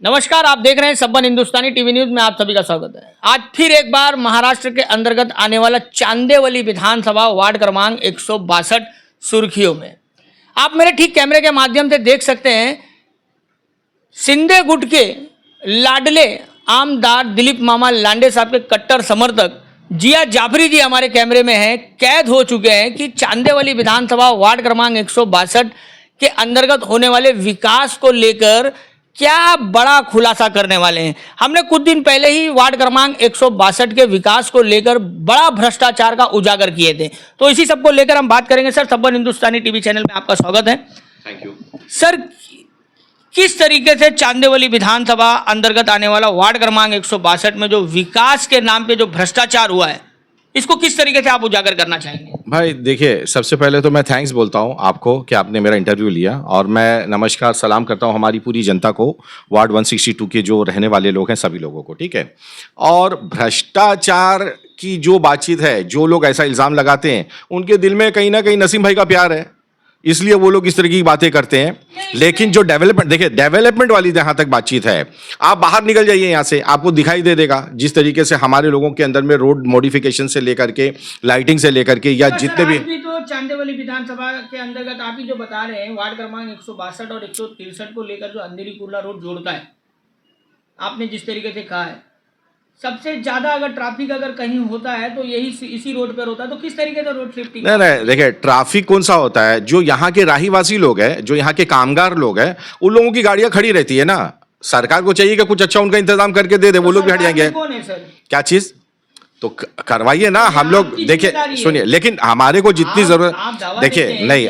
नमस्कार, आप देख रहे हैं सब्बन हिंदुस्तानी टीवी न्यूज में आप सभी का स्वागत है। आज फिर एक बार महाराष्ट्र के अंतर्गत आने वाला चांदेवली विधानसभा वार्ड क्रमांक 162 सुर्खियों में। आप मेरे ठीक कैमरे के माध्यम से देख सकते हैं, शिंदे गुट के लाडले आमदार दिलीप मामा लांडे साहब के कट्टर समर्थक जिया जाफरी जी हमारे कैमरे में हैं, कैद हो चुके हैं कि चांदेवली विधानसभा वार्ड क्रमांक 162 के अंतर्गत होने वाले विकास को लेकर क्या बड़ा खुलासा करने वाले हैं। हमने कुछ दिन पहले ही वार्ड क्रमांक 162 के विकास को लेकर बड़ा भ्रष्टाचार का उजागर किए थे, तो इसी सब को लेकर हम बात करेंगे। सर, सब्बन हिंदुस्तानी टीवी चैनल में आपका स्वागत है। थैंक यू सर, किस तरीके से चांदेवली विधानसभा अंतर्गत आने वाला वार्ड क्रमांक 162 में जो विकास के नाम पे जो भ्रष्टाचार हुआ है, इसको किस तरीके से आप उजागर करना चाहेंगे? भाई देखिए, सबसे पहले तो मैं थैंक्स बोलता हूं आपको कि आपने मेरा इंटरव्यू लिया, और मैं नमस्कार सलाम करता हूं हमारी पूरी जनता को, वार्ड 162 के जो रहने वाले लोग हैं सभी लोगों को, ठीक है। और भ्रष्टाचार की जो बातचीत है, जो लोग ऐसा इल्ज़ाम लगाते हैं, उनके दिल में कहीं ना कहीं नसीम भाई का प्यार है, इसलिए वो लोग इस तरह की बातें करते हैं। लेकिन जो डेवलपमेंट, देखिए डेवलपमेंट वाली जहां तक बातचीत है, आप बाहर निकल जाइए यहाँ से, आपको दिखाई दे देगा जिस तरीके से हमारे लोगों के अंदर में रोड मॉडिफिकेशन से लेकर के, लाइटिंग से लेकर के, या जितने भी तो चांदेवली विधानसभा के अंतर्गत आप ही जो बता रहे हैं, वार्ड क्रमांक 162 और 163 को लेकर जो अंधेरी कुर्ला रोड जोड़ता है, आपने जिस तरीके से कहा है, सबसे ज्यादा अगर ट्रैफिक अगर कहीं होता है तो यही इसी रोड पर होता है, तो किस तरीके से रोड शिफ्टिंग? नहीं, देखिए ट्रैफिक कौन सा होता है, जो यहाँ के राहीवासी लोग हैं, जो यहाँ के कामगार लोग हैं, उन लोगों की गाड़ियां खड़ी रहती है ना। सरकार को चाहिए कि कुछ अच्छा उनका इंतजाम करके दे दे, वो लोग भी हट जाएंगे। कौन है सर? क्या चीज? तो करवाइए ना, हम लोग देखिए, सुनिए, लेकिन हमारे को जितनी जरूरत, देखिए नहीं,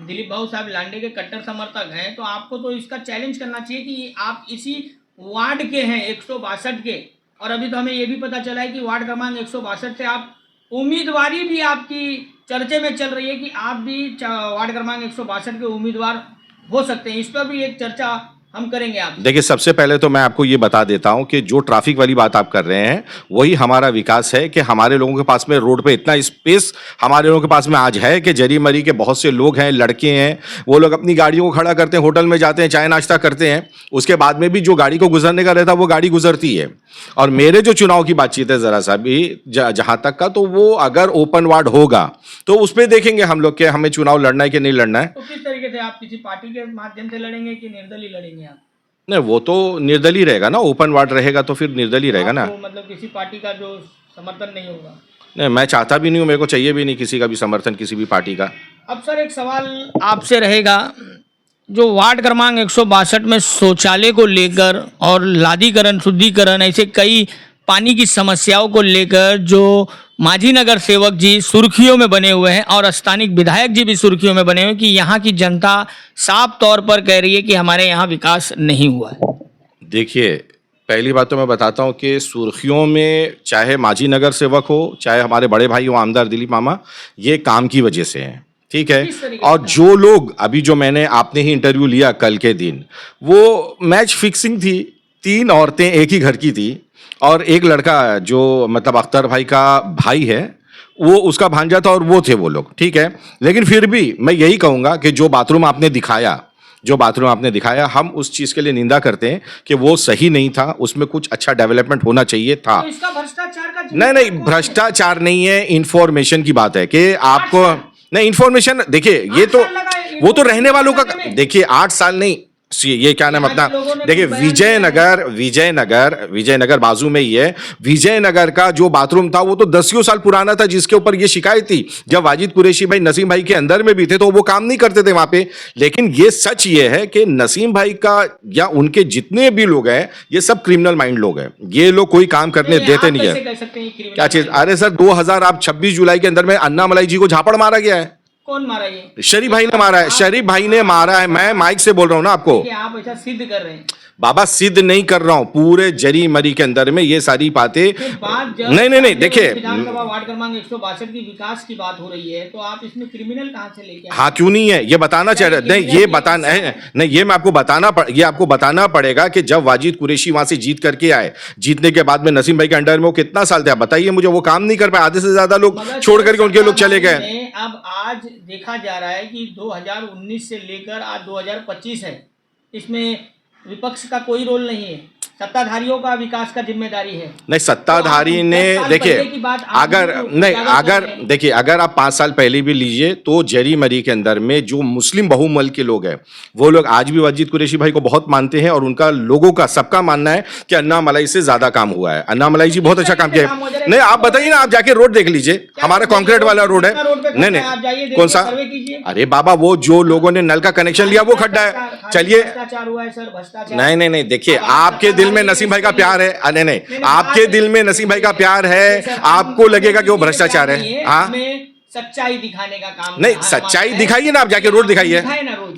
दिलीप भाऊ साहब लांडे के कट्टर समर्थक हैं, तो आपको तो इसका चैलेंज करना चाहिए कि आप इसी वार्ड के हैं 162 के, और अभी तो हमें ये भी पता चला है कि वार्ड क्रमांक 162 से आप उम्मीदवारी भी आपकी चर्चे में चल रही है कि आप भी वार्ड क्रमांक 162 के उम्मीदवार हो सकते हैं। इस पर भी एक चर्चा हम करेंगे। आप देखिए, सबसे पहले तो मैं आपको ये बता देता हूं कि जो ट्रैफिक वाली बात आप कर रहे हैं, वही हमारा विकास है कि हमारे लोगों के पास में रोड पे इतना स्पेस हमारे लोगों के पास में आज है कि जरी मरी के बहुत से लोग हैं, लड़के हैं, वो लोग अपनी गाड़ियों को खड़ा करते हैं, होटल में जाते हैं, चाय नाश्ता करते हैं, उसके बाद में भी जो गाड़ी को गुजरने का रहता है वो गाड़ी गुजरती है। और मेरे जो चुनाव की बातचीत है जरा सा भी जहां तक का, तो वो अगर ओपन वार्ड होगा तो उस पर देखेंगे हम लोग के हमें चुनाव लड़ना है कि नहीं लड़ना है। तो किस तरीके से आप किसी पार्टी के माध्यम से लड़ेंगे कि निर्दलीय लड़ेंगे आप? नहीं, वो तो निर्दलीय रहेगा ना, ओपन वार्ड रहेगा तो फिर निर्दलीय रहेगा ना। तो मतलब किसी पार्टी का जो समर्थन नहीं होगा? नहीं, मैं चाहता भी नहीं हूँ, मेरे को चाहिए भी नहीं किसी का भी समर्थन, किसी भी पार्टी का। अब सर, एक सवाल आपसे रहेगा, जो वार्ड क्रमांक 162 में शौचालय को लेकर और लादीकरण, शुद्धिकरण, ऐसे कई पानी की समस्याओं को लेकर जो मांझी नगर सेवक जी सुर्खियों में बने हुए हैं और स्थानिक विधायक जी भी सुर्खियों में बने हुए हैं कि यहाँ की जनता साफ तौर पर कह रही है कि हमारे यहाँ विकास नहीं हुआ है। देखिए, पहली बात तो मैं बताता हूँ कि सुर्खियों में चाहे मांझी नगर सेवक हो, चाहे हमारे बड़े भाई हो आमदार दिलीप मामा, ये काम की वजह से हैं, ठीक है। और जो लोग अभी जो मैंने आपने ही इंटरव्यू लिया कल के दिन, वो मैच फिक्सिंग थी, 3 औरतें एक ही घर की थी, और एक लड़का जो मतलब अख्तर भाई का भाई है, वो उसका भांजा था, और वो थे वो लोग, ठीक है। लेकिन फिर भी मैं यही कहूँगा कि जो बाथरूम आपने दिखाया, हम उस चीज़ के लिए निंदा करते हैं कि वो सही नहीं था, उसमें कुछ अच्छा डेवलपमेंट होना चाहिए था। तो इसका भ्रष्टाचार का नहीं, भ्रष्टाचार नहीं है, इंफॉर्मेशन की बात है कि आपको नहीं, इंफॉर्मेशन, देखिए ये तो वो तो रहने वालों का, देखिए 8 साल नहीं, ये क्या नाम अपना, देखिए विजयनगर बाजू में ही है। विजयनगर का जो बाथरूम था वो तो 10 साल पुराना था, जिसके ऊपर ये शिकायत थी जब वाजिद कुरैशी भाई नसीम भाई के अंदर में भी थे, तो वो काम नहीं करते थे वहां पे। लेकिन ये सच ये है कि नसीम भाई का या उनके जितने भी लोग हैं, ये सब क्रिमिनल माइंड लोग हैं, ये लोग कोई काम करने देते नहीं है। क्या चीज? अरे सर, 26 जुलाई के अंदर में अन्नामलाई जी को झापड़ मारा गया है। कौन मारा? ये शरीफ भाई ने मारा है, शरीफ भाई ने मारा है। मैं माइक से बोल रहा हूं ना आपको। आप ऐसा सिद्ध कर रहे हैं? बाबा, सिद्ध नहीं कर रहा हूं, पूरे जरी मरी के अंदर में ये सारी बातें। नहीं, देखिए, विधानसभा वार्ड क्रमांक 162 की विकास की बात हो रही है, तो आप इसमें क्रिमिनल कहां से लेके आए? हाँ, क्यों नहीं है, ये बताना चाह रहे। नहीं, ये बताना है, नहीं, ये मैं आपको बताना पड़ेगा कि जब वाजिद कुरैशी वहां से जीत करके आए, जीतने के बाद में नसीम भाई के अंडर में वो कितना साल थे बताइए मुझे, वो काम नहीं कर पाए, आधे से ज्यादा लोग छोड़ करके उनके लोग चले गए। अब आज देखा जा रहा है कि 2019 से लेकर आज 2025 है, इसमें विपक्ष का कोई रोल नहीं है, सत्ताधारियों का विकास का जिम्मेदारी है। नहीं, सत्ताधारी तो ने 10 साल देखिए, पहले की बात आप अगर बिल्कुल नहीं, उजागर अगर कर रहे हैं। देखिए, अगर आप 5 साल पहले भी लीजिए तो जरी मरी के अंदर में जो मुस्लिम बहुमल के लोग हैं वो लोग आज भी वजीद कुरैशी भाई को बहुत मानते हैं, और उनका लोगों का सबका मानना है कि अन्ना मलाई से ज्यादा काम हुआ है। अन्ना मलाई जी बहुत अच्छा काम किया है। नहीं, आप बताइए ना, आप जाके रोड देख लीजिए, हमारा कंक्रीट वाला रोड है। नहीं नहीं, कौन सा? अरे बाबा, वो जो लोगों ने नल का कनेक्शन लिया वो खड्डा है। चलिए, भ्रष्टाचार हुआ है सर, भ्रष्टाचार। नहीं, देखिए, आपके दिल में नसीम भाई का प्यार है। नहीं, आपके दिल में नसीम भाई का प्यार है, आपको लगेगा कि वो भ्रष्टाचार है। हाँ, सच्चाई दिखाने का काम नहीं, सच्चाई दिखाइए ना, आप जाके रोड दिखाइए।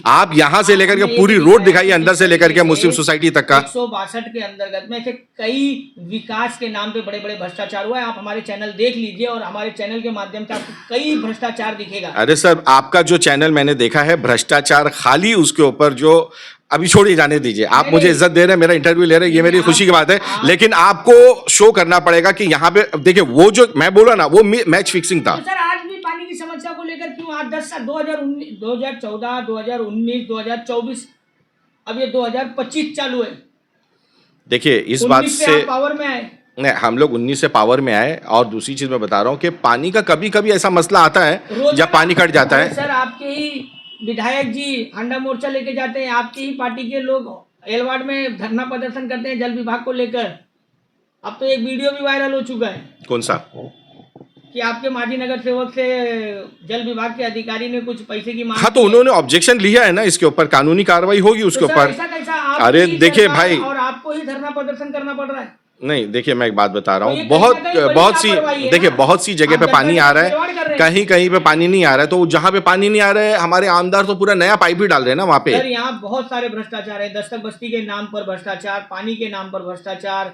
आप यहां से लेकर के पूरी रोड दिखाइए, अंदर से लेकर के मुस्लिम सोसाइटी तक का। 162 के अंतर्गत में ऐसे कई विकास के नाम पे बड़े बड़े भ्रष्टाचार हुआ है। आप हमारे चैनल देख लीजिए और हमारे चैनल के माध्यम से आपको कई भ्रष्टाचार दिखेगा। अरे सर, आपका जो चैनल मैंने देखा है, भ्रष्टाचार खाली उसके ऊपर जो, अभी छोड़िए, जाने दीजिए। आप मुझे इज्जत दे रहे हैं, मेरा इंटरव्यू ले रहे हैं, ये मेरी खुशी की बात है, लेकिन आपको शो करना पड़ेगा कि यहाँ पे देखिए, वो जो मैं बोला ना, वो मैच फिक्सिंग था। तो सर, आज भी पानी की समस्या को लेकर क्यों 8-10 साल, 2019, 2014, 2019, 2024, अब ये 2025 चालू है। देखिए, इस बात 19 से आप पावर में आए। नहीं, हम लोग 19 से पावर में आए, और दूसरी चीज मैं बता रहा हूँ कि पानी का कभी कभी ऐसा मसला आता है जब पानी कट जाता है। सर, आपके ही विधायक जी हंडा मोर्चा लेके जाते हैं, आपकी ही पार्टी के लोग एलवार्ड में धरना प्रदर्शन करते हैं जल विभाग को लेकर। अब तो एक वीडियो भी वायरल हो चुका है। कौन सा? कि आपके माजी नगर सेवक से जल विभाग के अधिकारी ने कुछ पैसे की मांग हाँ, तो उन्होंने ऑब्जेक्शन लिया है ना, इसके ऊपर कानूनी कार्रवाई होगी उसके ऊपर। ऐसा कैसा अरे देखिए भाई, और आपको ही धरना प्रदर्शन करना पड़ रहा है। नहीं, देखिए, मैं एक बात बता रहा तो हूँ, ये बहुत कहीं ना कहीं बहुत सी, बड़ी लापरवाही है देखिए, ना। बहुत सी जगह पे आप पानी आ रहा खिलवाड़ कर है, रहे हैं। कहीं कहीं पे पानी नहीं आ रहा है, तो जहाँ पे पानी नहीं आ रहा है, हमारे आमदार तो पूरा नया पाइप भी डाल रहे हैं ना वहाँ पे। सर, यहाँ बहुत सारे भ्रष्टाचार है। दस्तक बस्ती के नाम पर भ्रष्टाचार, पानी के नाम पर भ्रष्टाचार,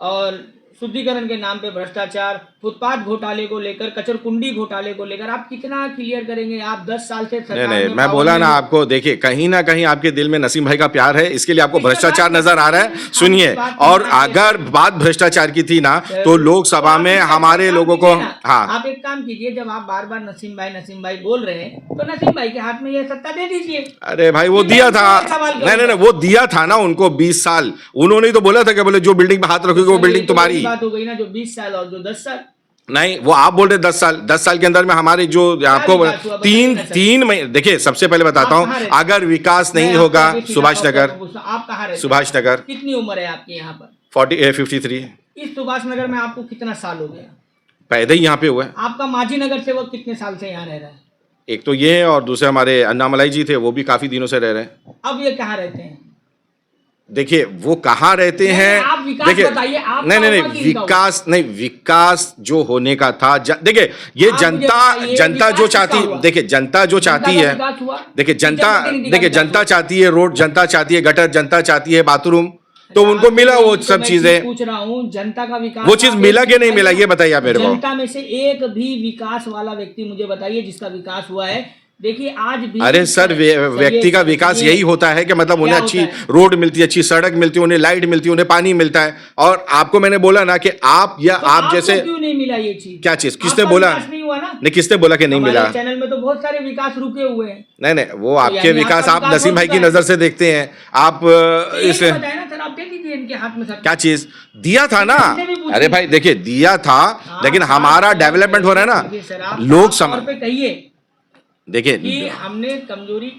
और शुद्धिकरण के नाम पे भ्रष्टाचार, फुटपाथ घोटाले को लेकर, कचरकुंडी घोटाले को लेकर आप कितना क्लियर करेंगे? आप 10 साल से सरकार नहीं, में मैं पावर बोला में ना हो। आपको, देखिए, कहीं ना कहीं आपके दिल में नसीम भाई का प्यार है, इसके लिए आपको भ्रष्टाचार नजर आ रहा है। सुनिए, और अगर बात भ्रष्टाचार की थी ना, तो लोकसभा में हमारे लोगों को, हाँ, आप एक काम कीजिए, जब आप बार बार नसीम भाई बोल रहे हैं, तो नसीम भाई के हाथ में ये सत्ता दे दीजिए। अरे भाई, वो दिया था। नहीं, वो दिया था ना उनको 20 साल। उन्होंने तो बोला था कि बोले जो बिल्डिंग पे हाथ रखोगे वो बिल्डिंग तुम्हारी। बात हो गई ना, जो 20 साल और जो 10 साल। नहीं, वो आप बोल रहे 10 साल, 10 साल के अंदर में हमारे जो आपको तीन महीने, देखिए, सबसे पहले बताता हूँ, अगर विकास नहीं होगा, सुभाष नगर, आप कहाँ रहते? सुभाष नगर। कितनी उम्र है आपकी यहाँ पर? 53। इस सुभाष नगर में आपको कितना साल हो गया? पैदा ही यहाँ पे हुआ है। आपका माजी नगर सेवक कितने साल से यहाँ रह रहा है? एक तो ये है, और दूसरे हमारे अन्नामलाई जी थे, वो भी काफी दिनों से रह रहे हैं। अब ये कहाँ रहते हैं? देखिए, वो कहाँ रहते हैं, आप विकास देखिए, बताइए, आप नहीं, विकास नहीं, विकास जो होने का था, देखिए, ये जनता जो चाहती, देखिए, जनता जो चाहती है, देखिए, जनता चाहती है रोड, जनता चाहती है गटर, जनता चाहती है बाथरूम, तो उनको मिला वो सब चीजें। पूछ रहा हूँ, जनता का विकास वो चीज मिला कि नहीं मिला, ये बताइए आप मेरे को। जनता में से एक भी विकास वाला व्यक्ति मुझे बताइए जिसका विकास हुआ है। देखिए, आज भी, अरे सर, व्यक्ति का विकास यही होता है कि मतलब उन्हें अच्छी रोड मिलती है, अच्छी सड़क मिलती है, उन्हें लाइट मिलती है, उन्हें पानी मिलता है। और आपको मैंने बोला ना कि आप या तो आप जैसे, क्यों नहीं मिला ये चीज? क्या चीज? किसने बोला? नहीं हुआ ना? नहीं, किसने बोला कि नहीं मिला? चैनल में तो बहुत सारे विकास रुके हुए हैं। नहीं, वो आपके यानी विकास आपका आप नसीम भाई की नजर से देखते हैं। आप इसे बताया ना सर, आप दे दीजिए इनके हाथ में। क्या चीज दिया था ना? अरे भाई, देखिए, दिया था, लेकिन हमारा डेवलपमेंट हो रहा है ना, लोग समझ पे कहिए देखिए कि हमने कमजोरी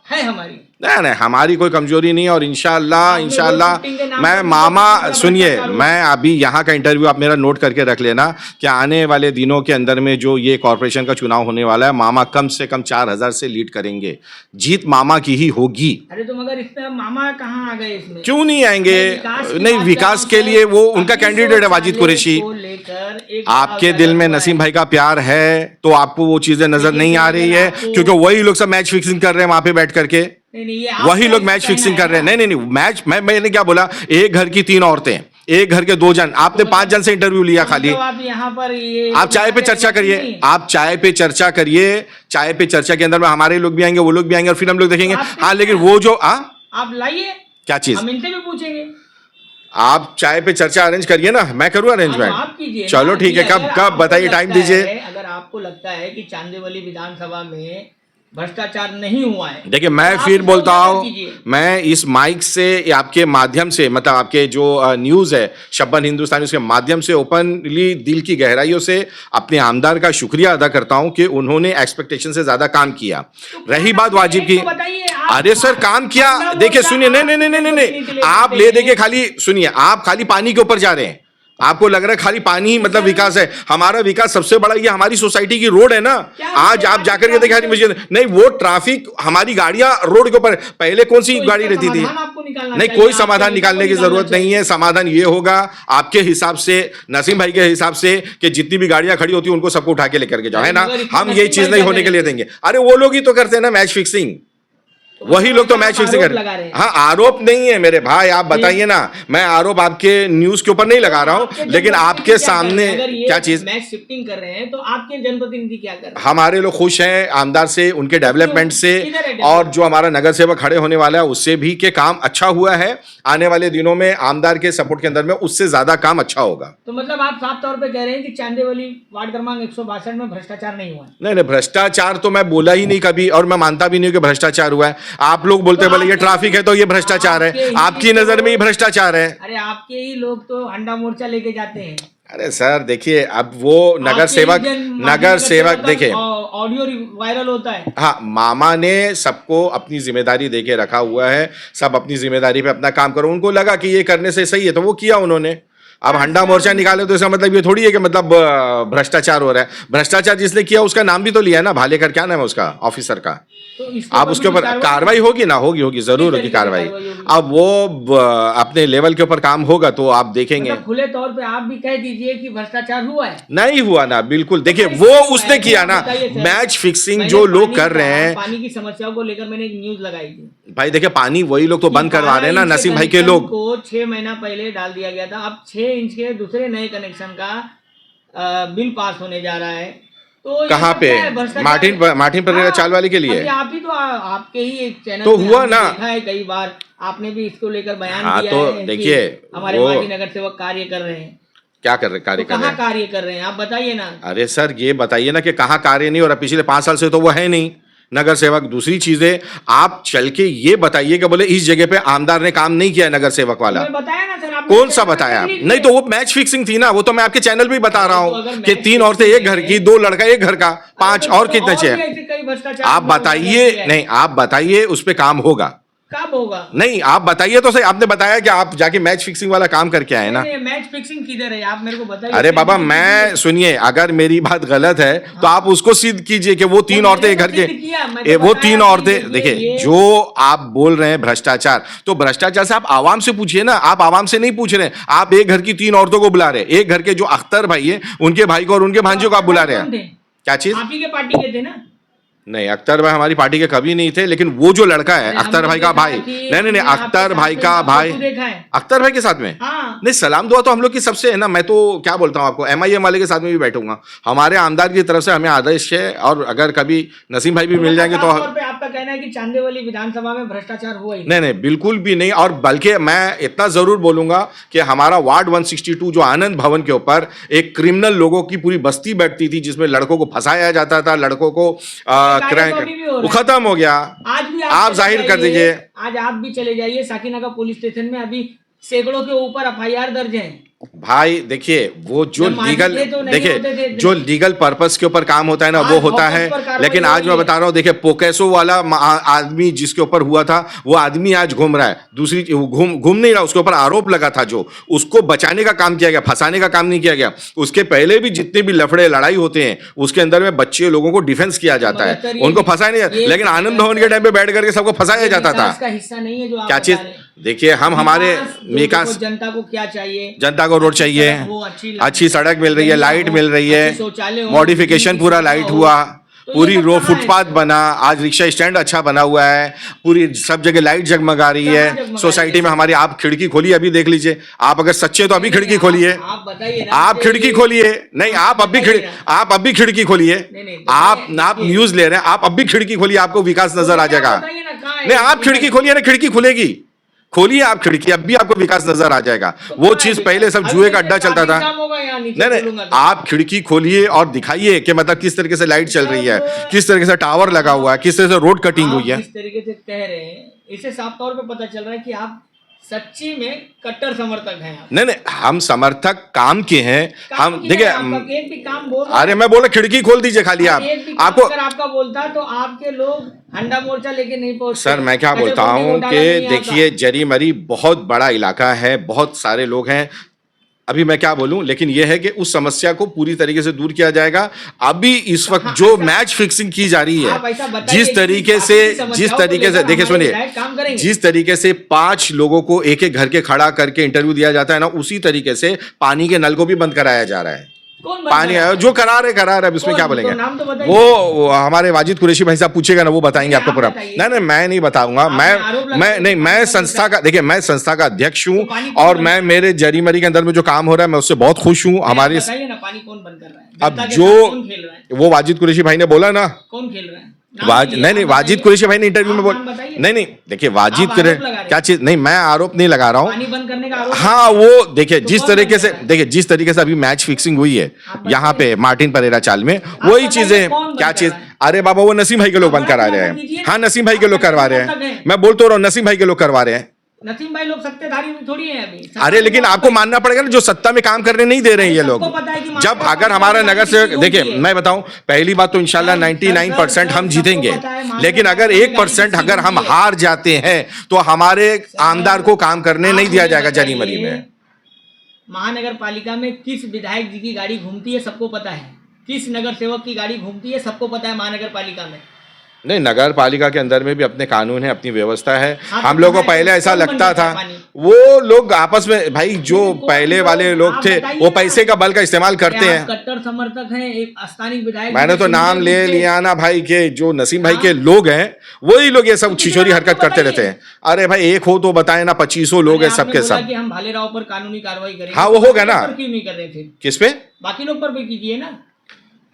है हमारी। नहीं, हमारी कोई कमजोरी नहीं है, और इंशाल्लाह मैं मामा, सुनिए, मैं अभी यहाँ का इंटरव्यू आप मेरा नोट करके रख लेना कि आने वाले दिनों के अंदर में जो ये कॉर्पोरेशन का चुनाव होने वाला है, मामा कम से कम 4000 से लीड करेंगे। जीत मामा की ही होगी। अरे तो मगर इसमें मामा कहाँ आ गए इसमें? क्यों नहीं आएंगे? नहीं, विकास के लिए वो उनका कैंडिडेट है वाजिद कुरैशी। आपके दिल में नसीम भाई का प्यार है, तो आपको वो चीजें नजर नहीं आ रही है, क्योंकि वही लोग सब मैच फिक्सिंग कर रहे हैं वहां पे बैठ करके। वही लोग मैच फिक्सिंग कर रहे हैं। नहीं, मैच, मैंने क्या बोला? एक घर की 3 औरतें, एक घर के 2 जन, आपने 5 जन से इंटरव्यू लिया खाली। आप यहाँ पर आप चाय पे चर्चा करिए, आप चाय पे चर्चा करिए, चाय पे चर्चा के अंदर में हमारे लोग भी आएंगे, वो लोग भी आएंगे, और फिर हम लोग देखेंगे। हाँ, लेकिन वो जो आप लाइए, क्या चीज, हम इनसे भी पूछेंगे। आप चाय पे चर्चा अरेंज करिए ना, मैं करूँ अरेंजमेंट? आप कीजिए। चलो ठीक है, कब बताइए, टाइम दीजिए। अगर आपको लगता है कि चांदीवली विधानसभा में भ्रष्टाचार नहीं हुआ है। देखिए मैं आप फिर इसको बोलता उजागर हूँ, कीजिए। मैं इस माइक से आपके माध्यम से मतलब आपके जो न्यूज़ है शब्बन हिंदुस्तानी उसके माध्यम से ओपनली दिल की गहराइयों से अपने आमदार का शुक्रिया अदा करता हूँ कि उन्होंने एक्सपेक्टेशन से ज़्यादा काम किया। रही बात वाजिब की, अरे सर काम किया, देखिए सुनिए, नहीं नहीं नहीं नहीं नहीं, आप ले देके खाली सुनिए, आप खाली पानी के ऊपर जा रहे हैं, आपको लग रहा है खाली पानी ही मतलब विकास है। हमारा विकास सबसे बड़ा ये हमारी सोसाइटी की रोड है ना। आज आप जाकर के देखा नहीं, वो ट्रैफिक हमारी गाड़ियां रोड के ऊपर, पहले कौन सी गाड़ी रहती थी? नहीं, कोई समाधान निकालने की जरूरत नहीं है। समाधान ये होगा आपके हिसाब से, नसीम भाई के हिसाब से, कि जितनी भी गाड़ियां खड़ी होती है उनको सबको उठा के लेकर के जाओ, है ना। हम ये चीज नहीं होने के लिए देंगे। अरे वो लोग ही तो करते हैं ना मैच फिक्सिंग, वही लोग तो मैच फिक्सिंग कर रहे हैं। हाँ, आरोप नहीं है मेरे भाई, आप बताइए ना। मैं आरोप आपके न्यूज के ऊपर नहीं लगा रहा हूँ, लेकिन आपके सामने क्या चीज मैच शिफ्टिंग कर रहे हैं तो आपके जनप्रतिनिधि क्या कर रहे हैं? हमारे लोग खुश हैं आमदार से, उनके डेवलपमेंट से, और जो हमारा नगर सेवक खड़े होने वाला है उससे भी कि काम अच्छा हुआ है। आने वाले दिनों में आमदार के सपोर्ट के अंदर में उससे ज्यादा काम अच्छा होगा। तो मतलब आप साफ तौर पे कह रहे हैं कि चांदेवली वार्ड क्रमांक 162 में भ्रष्टाचार नहीं हुआ? नहीं नहीं, भ्रष्टाचार तो मैं बोला ही नहीं कभी, और मैं मानता भी नहीं कि भ्रष्टाचार हुआ है। आप लोग बोलते हैं बोले ये ट्रैफिक है तो ये भ्रष्टाचार है, आपकी नजर में ही भ्रष्टाचार है। अरे आपके ही लोग तो हंडा मोर्चा लेके जाते हैं। अरे सर देखिए, अब वो नगर सेवक देखिए, ऑडियो वायरल होता है। हाँ, मामा ने सबको अपनी जिम्मेदारी देके रखा हुआ है, सब अपनी जिम्मेदारी पे अपना काम करो। उनको लगा कि ये करने से सही है तो वो किया उन्होंने। अब हंडा मोर्चा निकाले तो इसका मतलब ये थोड़ी है कि मतलब भ्रष्टाचार हो रहा है। भ्रष्टाचार जिसने किया उसका नाम भी तो लिया है ना, भालेकर, क्या नाम है उसका ऑफिसर का। तो आप उसके ऊपर कार्रवाई होगी ना, होगी जरूर होगी कार्रवाई। अब वो अपने लेवल के ऊपर काम होगा तो आप देखेंगे। मतलब खुले तौर पे आप भी कह दीजिए कि भ्रष्टाचार हुआ है। नहीं हुआ ना, बिल्कुल। देखिए वो उसने किया ना, मैच फिक्सिंग जो लोग कर रहे हैं। पानी की समस्याओं को लेकर मैंने एक न्यूज लगाई थी भाई। देखिए पानी वही लोग तो बंद करवा रहे हैं ना, नसीम भाई के लोग को 6 महीना पहले डाल दिया गया था। अब 6 इंच के दूसरे नए कनेक्शन का बिल पास होने जा रहा है। तो कहाँ पे? मार्टिन परेरा चाल वाले के लिए। आप ही तो आपके ही एक चैनल तो हुआ ना, देखा है कई बार, आपने भी इसको लेकर बयान दिया तो है। देखिए हमारे माजी नगर सेवक कार्य कर रहे हैं। क्या कर रहे, कार्य तो कर रहे कहाँ हैं? कार्य कर रहे हैं आप बताइए ना। अरे सर ये बताइए ना कि कहाँ कार्य नहीं हो रहा। पिछले 5 साल से तो वो है नहीं नगर सेवक। दूसरी चीजें आप चल के ये बताइए कि बोले इस जगह पे आमदार ने काम नहीं किया नगर सेवक वाला। बताया ना सर, कौन सा बताया? नहीं तो वो मैच फिक्सिंग थी ना, वो तो मैं आपके चैनल भी बता रहा हूँ कि 3 औरतें एक घर की, 2 लड़का एक घर का, 5 और कितने चाहिए? आप बताइए, नहीं आप बताइए, उस पर काम होगा। कब होगा? नहीं आप बताइए तो सही। आपने बताया कि आप जाके मैच फिक्सिंग वाला काम करके आए ना। मैच फिक्सिंग किधर है आप मेरे को बताइए। अरे बाबा मैं सुनिए, अगर मेरी बात गलत है तो आप उसको सिद्ध कीजिए कि वो 3 औरतें घर के, वो 3 औरतें। देखिए जो आप बोल रहे हैं भ्रष्टाचार, तो भ्रष्टाचार से आप आवाम से पूछिए ना। आप आवाम से नहीं पूछ रहे, आप एक घर की 3 औरतों को बुला रहे हैं। एक घर के जो अख्तर भाई है उनके भाई को और उनके भांजों को आप बुला रहे हैं। क्या चीज? आप ही के पार्टी के थे ना? नहीं, अख्तर भाई हमारी पार्टी के कभी नहीं थे, लेकिन वो जो लड़का है अख्तर भाई का भाई, नहीं अख्तर भाई का भाई, अख्तर भाई के साथ में नहीं, सलाम दुआ तो हम लोग की सबसे है ना। मैं तो क्या बोलता हूँ आपको, MIM वाले के साथ में भी बैठूंगा। हमारे आमदार की तरफ से हमें आदेश है, और अगर कभी नसीम भाई भी मिल जाएंगे तो आपका कहना है कि चांदेवली विधानसभा में भ्रष्टाचार हुआ ही नहीं, बिल्कुल भी नहीं। और बल्कि मैं इतना जरूर बोलूंगा कि हमारा वार्ड 162 जो आनंद भवन के ऊपर एक क्रिमिनल लोगों की पूरी बस्ती बैठती थी, जिसमें लड़कों को फंसाया जाता था, लड़कों को वो खत्म हो गया। आज भी आप जाहिर कर दीजिए। आज आप भी चले जाइए साकीनगर पुलिस स्टेशन में, अभी सैकड़ों के ऊपर FIR दर्ज है। भाई देखिए वो जो लीगल, देखिए जो लीगल पर्पस के ऊपर काम होता है ना वो होता है। लेकिन आज मैं बता रहा हूँ, देखिए पोकेसो वाला आदमी जिसके ऊपर हुआ था, वो आदमी आज घूम रहा है। दूसरी घूम नहीं रहा, उसके ऊपर आरोप लगा था, जो उसको बचाने का काम किया गया, फंसाने का काम नहीं किया गया। उसके पहले भी जितने भी लफड़े लड़ाई होते हैं उसके अंदर में बच्चे लोगों को डिफेंस किया जाता है, उनको फंसाया नहीं जाता। लेकिन आनंद भवन के टाइम पे बैठ करके सबको फंसाया जाता था। हिस्सा नहीं है जो क्या चीज? देखिए हम हमारे विकास, जनता को क्या चाहिए? जनता को रोड चाहिए, अच्छी सड़क मिल रही है, लाइट मिल रही है, मॉडिफिकेशन पूरा लाइट हुआ, पूरी रो फुटपाथ बना, आज रिक्शा स्टैंड अच्छा बना हुआ है, पूरी सब जगह लाइट जगमगा रही है सोसाइटी में हमारी। आप खिड़की खोलिए, अभी देख लीजिए। आप अगर सच्चे तो अभी खिड़की खोलिए, आप खिड़की खोलिए। नहीं आप अभी खिड़की खोलिए। आप न्यूज ले रहे हैं, आप अभी खिड़की खोलिए, आपको विकास नजर आ जाएगा। नहीं आप खिड़की खोलिए ना, खिड़की खुलेगी। खोलिए आप खिड़की, अब भी आपको विकास नजर आ जाएगा। वो चीज पहले सब जुए का अड्डा चलता था। नहीं, आप खिड़की खोलिए और दिखाइए कि मतलब किस तरीके से लाइट चल रही है, किस तरीके से टावर लगा हुआ है, किस तरह से रोड कटिंग हुई है। इस तरीके से कह रहे हैं, इसे साफ तौर पे पता चल रहा है कि आप सच्ची में कट्टर समर्थक हैं आप। नहीं, हम समर्थक काम के हैं। हम देखिए, एक भी काम बोल, अरे मैं बोला खिड़की खोल दीजिए खाली आप। आपको अगर आपका बोलता तो आपके लोग हंडा मोर्चा लेके नहीं पहुंचते। सर मैं क्या बोलता हूँ कि देखिए, जरी मरी बहुत बड़ा इलाका है, बहुत सारे लोग हैं। अभी मैं क्या बोलूं, लेकिन यह है कि उस समस्या को पूरी तरीके से दूर किया जाएगा। अभी इस वक्त जो मैच फिक्सिंग की जा रही है, जिस तरीके से देखिए सुनिए, जिस तरीके से 5 लोगों को एक एक घर के खड़ा करके इंटरव्यू दिया जाता है ना, उसी तरीके से पानी के नल को भी बंद कराया जा रहा है। पानी आया जो करा रहे अब इसमें क्या बोलेंगे। वो हमारे वाजिद कुरैशी भाई साहब पूछेगा ना, वो बताएंगे आपको पूरा। नहीं मैं नहीं बताऊंगा। मैं संस्था का, देखिए मैं संस्था का अध्यक्ष हूँ और मैं मेरे जरी मरी के अंदर में जो काम हो रहा है मैं उससे बहुत खुश हूँ। हमारे पानी कौन बंद कर रहा है? अब जो वो वाजिद कुरैशी भाई ने बोला ना, कौन खेल रहा है? नहीं वाजिद कुरैशी भाई ने इंटरव्यू में बोला। नहीं देखिए, वाजिद क्या चीज, नहीं मैं आरोप नहीं लगा रहा हूँ। बंद करने का आरोप, हाँ वो देखिए जिस तरीके से अभी मैच फिक्सिंग हुई है यहाँ पे मार्टिन परेरा चाल में, वही चीजें। क्या चीज? अरे बाबा वो नसीम भाई के लोग बंद करा रहे हैं। हाँ नसीम भाई के लोग करवा रहे हैं, मैं बोल तो रहा हूँ नसीम भाई के लोग करवा रहे हैं। नसीम भाई लोग सत्ताधारी थोड़ी हैं अभी। अरे लेकिन आपको मानना पड़ेगा ना, जो सत्ता में काम करने नहीं दे रहे हैं ये लोग। जब अगर हमारा नगर सेवक, देखिए मैं बताऊं, पहली बात तो इंशाल्लाह 99% हम जीतेंगे, लेकिन अगर 1% अगर हम हार जाते हैं तो हमारे आमदार को काम करने नहीं दिया जाएगा जरी मरी में। महानगर पालिका में किस विधायक जी की गाड़ी घूमती है सबको पता है, किस नगर सेवक की गाड़ी घूमती है सबको पता है महानगर पालिका में। नहीं, नगर पालिका के अंदर में भी अपने कानून है, अपनी व्यवस्था है। हम लोगों को पहले ऐसा लगता था, वो लोग आपस में भाई जो पहले वाले लोग थे वो पैसे का बल का इस्तेमाल करते हैं। कट्टर समर्थक हैं एक स्थानीय विधायक, मैंने तो नाम ले लिया ना भाई के जो नसीम भाई के लोग हैं, वही लोग ये सब छिछोरी हरकत करते रहते हैं। अरे भाई एक हो तो बताए ना, 25 लोग हैं सबके सब। हम भालेराव पर कानूनी कार्रवाई करेंगे। हाँ वो होगा ना, क्यों नहीं कर रहे फिर? किस पे? बाकी लोग पर भी कीजिए ना।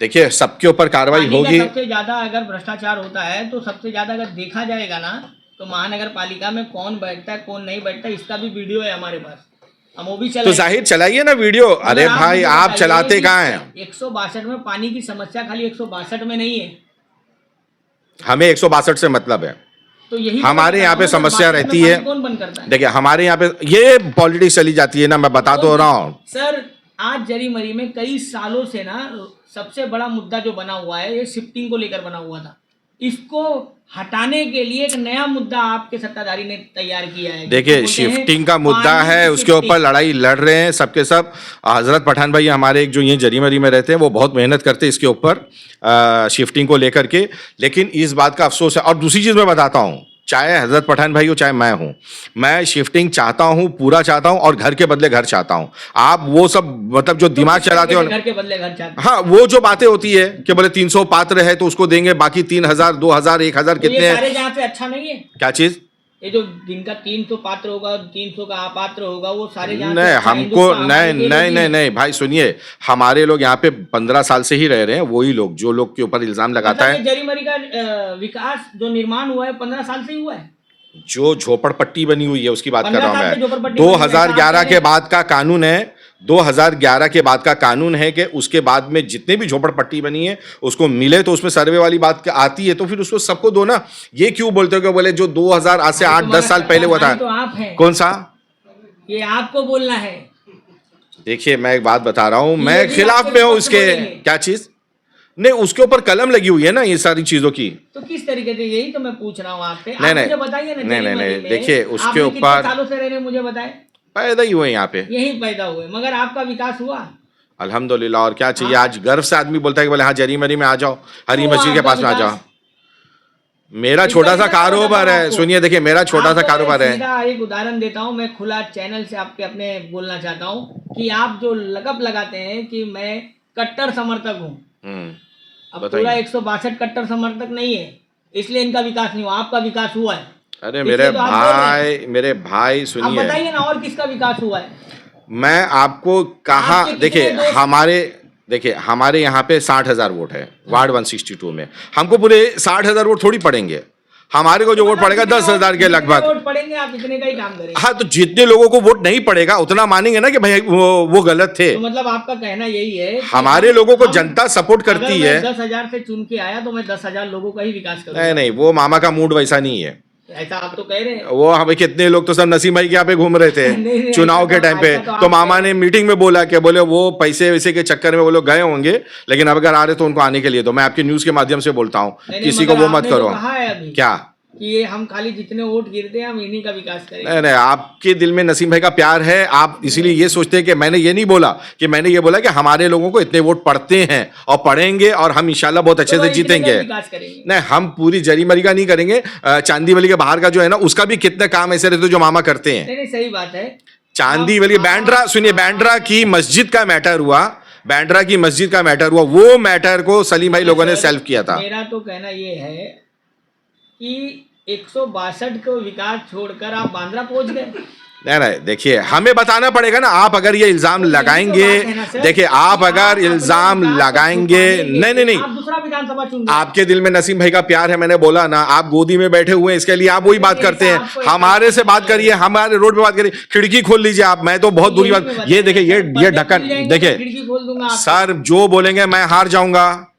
देखिए सबके ऊपर कार्रवाई होगी। सबसे ज्यादा अगर भ्रष्टाचार होता है तो सबसे ज्यादा अगर देखा जाएगा ना तो महानगर पालिका में कौन बैठता है कौन नहीं बैठता, इसका भी वीडियो है हमारे पास, हम वो भी चलाएंगे। तो जाहिर चलाइए ना वीडियो। अरे भाई आप चलाते कहाँ हैं? 162 में पानी की समस्या खाली 162 में नहीं है, हमें 162 से मतलब है। तो यही हमारे यहाँ पे समस्या रहती है। कौन बंद करता है? देखिए हमारे यहाँ पे ये पॉलिटिक्स चली जाती है ना, मैं बता तो रहा हूँ सर। आज जरी मरी में कई सालों से ना सबसे बड़ा मुद्दा जो बना हुआ है ये शिफ्टिंग को लेकर बना हुआ था। इसको हटाने के लिए एक नया मुद्दा आपके सत्ताधारी ने तैयार किया है। देखिए शिफ्टिंग का मुद्दा है, उसके ऊपर लड़ाई लड़ रहे हैं सबके सब। हजरत पठान भाई हमारे एक जो ये जरी मरी में रहते हैं वो बहुत मेहनत करते हैं इसके ऊपर शिफ्टिंग को लेकर के। लेकिन इस बात का अफसोस है। और दूसरी चीज मैं बताता हूँ, चाहे हजरत पठान भाई हो चाहे मैं हूं, मैं शिफ्टिंग चाहता हूं, पूरा चाहता हूं और घर के बदले घर चाहता हूं। आप वो सब मतलब जो दिमाग चलाते हो, घर के बदले घर चाहते हैं। हाँ वो जो बातें होती है कि बोले 300 पात्र है तो उसको देंगे, बाकी 3000 2000 1000 कितने हैं, सारे जहाँ से अच्छा नहीं है। क्या चीज? ये जो जिनका 300 पात्र होगा 300 का अपात्र होगा वो सारे नहीं हमको नहीं भाई सुनिए, हमारे लोग यहाँ पे 15 साल से ही रह रहे हैं, वही लोग जो लोग के ऊपर इल्जाम लगाता है। जरी मरी का विकास जो निर्माण हुआ है 15 साल से ही हुआ है। जो झोपड़पट्टी बनी हुई है उसकी बात कर रहा हूं मैं। 2011 के बाद का कानून है, 2011 के बाद का कानून है कि उसके बाद में जितने भी झोपड़पट्टी बनी है उसको मिले तो उसमें सर्वे वाली बात आती है तो फिर उसको सबको दो ना। ये क्यों बोलते हो कि बोले जो 2000 आज से 8-10 साल पहले हुआ था। तो आप हैं। कौन सा? ये आपको बोलना है। देखिए मैं एक बात बता रहा हूं, मैं खिलाफ में हूं उसके। क्या चीज? नहीं उसके ऊपर कलम लगी हुई है ना ये सारी चीजों की। तो किस तरीके से, यही तो मैं पूछ रहा हूँ आपसे। नहीं मुझे बताइए ना। नहीं देखिए उसके ऊपर सालों से रह रहे मुझे बताए। पैदा ही हुए यहाँ पे, यही पैदा हुए, मगर आपका विकास हुआ अल्हम्दुलिल्लाह। और क्या चाहिए? आज गर्व से आदमी बोलता है कि बोले हाँ जरी मरी में आ जाओ, हरी मस्जिद के पास में आ जाओ। मेरा छोटा सा कारोबार है, सुनिए देखिए मेरा छोटा सा कारोबार है। एक उदाहरण देता हूँ मैं, खुला चैनल से आपके अपने बोलना चाहता हूँ कि आप जो लगप लगाते हैं कि मैं कट्टर समर्थक हूँ, अब पूरा 162 कट्टर समर्थक नहीं है, इसलिए इनका विकास नहीं हुआ, आपका विकास हुआ है। अरे मेरे भाई सुनिए, बताइए ना और किसका विकास हुआ है? मैं आपको कहा, देखिए हमारे यहाँ पे 60,000 वोट है वार्ड 162 में। हमको पूरे 60,000 वोट थोड़ी पड़ेंगे, हमारे को जो वोट पड़ेगा 10,000 के लगभग। वोट पड़ेंगे आप इतने का ही काम करेंगे। हाँ, तो जितने लोगों को वोट नहीं पड़ेगा उतना मानेंगे ना कि भाई वो गलत थे। तो मतलब आपका कहना यही है कि हमारे लोगों को जनता सपोर्ट करती है। 10,000 से चुन के आया तो मैं 10,000 लोगों का ही विकास करूंगा। नहीं, वो मामा का मूड वैसा नहीं है। ऐसा आप तो कह रहे हैं। वो हमें कितने लोग तो सब नसीम भाई के यहाँ पे घूम रहे थे चुनाव के टाइम पे, तो मामा ने मीटिंग में बोला कि बोले वो पैसे वैसे के चक्कर में वो लोग गए होंगे, लेकिन अब अगर आ रहे तो उनको आने के लिए दो। मैं आपके न्यूज के माध्यम से बोलता हूँ, किसी को वो मत करो। क्या कि ये हम खाली जितने वोट गिरते हैं हम इन्हीं का विकास करेंगे। नहीं, आपके दिल में नसीम भाई का प्यार है, आप इसीलिए ये सोचते हैं कि मैंने ये नहीं बोला, कि मैंने ये बोला कि हमारे लोगों को इतने वोट पड़ते हैं और पड़ेंगे और हम इंशाल्लाह बहुत अच्छे से जीतेंगे। नहीं, हम पूरी जरी मरी का नहीं करेंगे। चांदीवली के बाहर का जो है ना, उसका भी कितने काम ऐसे रहते जो मामा करते हैं। नहीं, सही बात है। चांदीवली बैंड्रा, सुनिए, बैंड्रा की मस्जिद का मैटर हुआ, बैंड्रा की मस्जिद का मैटर हुआ, वो मैटर को सलीम भाई लोगों ने सेल्फ किया था। मेरा तो कहना ये है कि 162 को विकास छोड़कर आप बांद्रा पहुंच गए। नहीं, देखिए हमें बताना पड़ेगा ना। आप अगर ये इल्जाम लगाएंगे, देखिए आप अगर इल्जाम लगाएंगे, नहीं, आप दूसरा विधानसभा चुन, आपके दिल में नसीम भाई का प्यार है, मैंने बोला ना, आप गोदी में बैठे हुए हैं, इसके लिए आप वही बात करते हैं। हमारे से बात करिए, हमारे रोड पे बात करिए, खिड़की खोल लीजिए आप। मैं तो बहुत बुरी बात, ये देखिए, ये ढक्कन देखिए सर, जो बोलेंगे मैं हार जाऊंगा,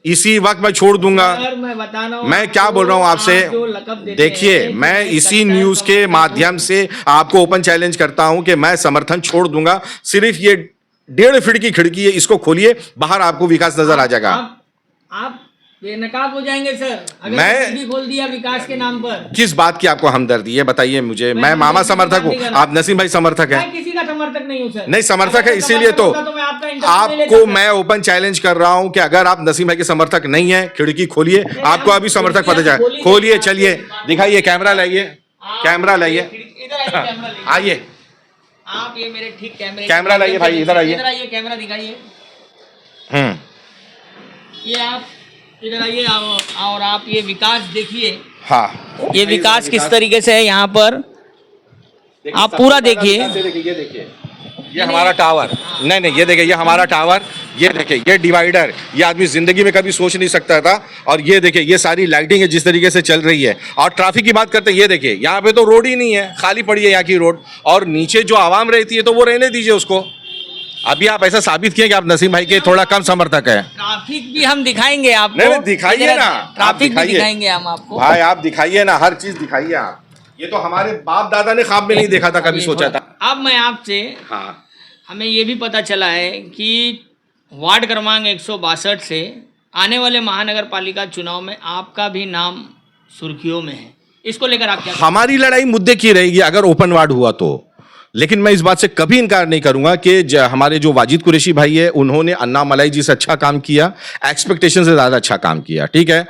इसी वक्त मैं छोड़ दूंगा। मैं बता रहा हूं, मैं क्या बोल रहा हूं आपसे, देखिए मैं इसी न्यूज के माध्यम से आपको ओपन चैलेंज करता हूं कि मैं समर्थन छोड़ दूंगा। सिर्फ ये 1.5 फीट की खिड़की है, इसको खोलिए, बाहर आपको विकास नजर आ जाएगा। आप बेनकाब हो जाएंगे सर, अगर मैं खोल दिया विकास के नाम पर। किस बात की आपको हमदर्दी है, बताइए मुझे। मैं मामा समर्थक हूँ, आप नसीम भाई समर्थक है। मैं किसी का समर्थक नहीं हूँ सर। नहीं, समर्थक है, इसीलिए तो आपको मैं ओपन चैलेंज कर रहा हूँ कि अगर आप नसीम भाई के समर्थक नहीं है, खिड़की खोलिए, आपको अभी समर्थक पता जाए। खोलिए, चलिए, दिखाइए, कैमरा लाइए, कैमरा लाइए, आइए आप, ये मेरे ठीक कैमरा लाइए भाई, इधर आइए, कैमरा दिखाइए। ये आप इधर आइए और आप ये विकास देखिए। हाँ, ये विकास किस तरीके से है यहाँ पर, आप पूरा देखिए। ये देखिए, ये हमारा टावर, नहीं, ये देखिए, ये हमारा टावर, ये देखिए, ये डिवाइडर, ये आदमी जिंदगी में कभी सोच नहीं सकता था। और ये देखिए, ये सारी लाइटिंग है जिस तरीके से चल रही है। और ट्रैफिक की बात करते हैं, ये देखिए, यहाँ पे तो रोड ही नहीं है, खाली पड़ी है यहाँ की रोड, और नीचे जो आवाम रहती है तो वो रहने दीजिए उसको। अभी आप ऐसा साबित किए कि आप नसीम भाई के थोड़ा कम समर्थक है। ट्रैफिक भी हम दिखाएंगे आपको। नहीं, दिखाइए ना, ट्रैफिक भी दिखाएंगे हम आपको। भाई आप दिखाइए ना, हर चीज दिखाइए आप। ये तो हमारे बाप दादा ने ख्वाब में नहीं देखा था, कभी सोचा था। अब मैं आपसे, हाँ, हमें ये भी पता चला है कि वार्ड क्रमांक 162 से आने वाले महानगर पालिका चुनाव में आपका भी नाम सुर्खियों में है। इसको लेकर आप क्या? हमारी लड़ाई मुद्दे की रहेगी अगर ओपन वार्ड हुआ तो। लेकिन मैं इस बात से कभी इनकार नहीं करूंगा कि हमारे जो वाजिद कुरैशी भाई है, उन्होंने अन्ना मलाई जी से अच्छा काम किया, एक्सपेक्टेशन से ज्यादा अच्छा काम किया। ठीक है,